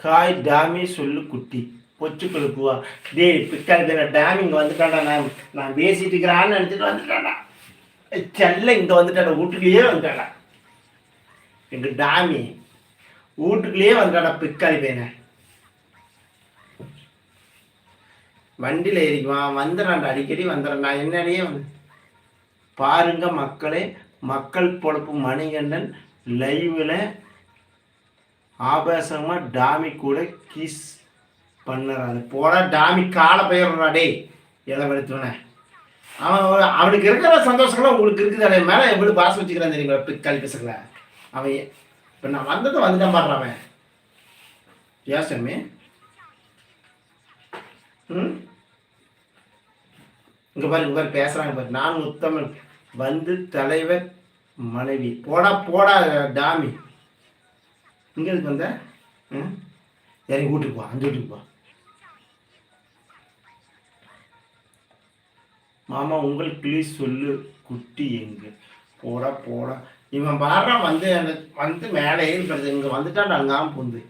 Hi Tommy சொல்லு குட்டி பொச்சு கொழுப்புவா. டேய் பிக்காது டாமி இங்கே வந்துட்டான்டா. நான் பேசிட்டு இருக்கிறான்னு நினச்சிட்டு வந்துட்டான்டா. செல்ல இங்கே வந்துட்டாடா. வீட்டுக்குள்ளேயே வந்துட்டாடா. எங்கள் டாமி வீட்டுக்குள்ளேயே வந்துட்டாடா. பிக்காளி பையனை வண்டியில் ஏறிக்குவான். வந்துடுறான்டா. அடிக்கடி வந்துடுறான்டா. என்னடியே வந்து பாருங்க மக்களே. மக்கள் பொழப்பு மணிகண்டன் லைவில் ஆபாசமாக டாமி கூட கிஸ் பண்ணுறாரு. போட டாமி காலை பெயர்றா. டே இளவெடுத்துவனே. அவனுக்கு இருக்கிற சந்தோஷங்களாம் உங்களுக்கு இருக்குது. அதே மேலே எப்படி பாசம் வச்சுக்கிறான் தெரியுங்களா? பிக்காளி பேசுகிறல அவன். இப்போ நான் வந்ததை வந்துட்டான் பாடுறான் ஏசமே. இங்கே பாரு இங்கே பாரு பேசுகிறாங்க பாரு. நான் உத்தமன் வந்து தலைவர் மனைவி. போடா போடா டாமி. இங்கே இருக்கு வந்த இறங்கி வீட்டுக்கு போ. அந்த வீட்டுக்கு போ. மாமா உங்களுக்கு ப்ளீஸ் சொல்லு குட்டி எங்க. போடா போடா. இவன் பாடுறான் வந்து மேலே ஏறி படுது. இங்கே வந்துட்டான் அங்காம புந்து.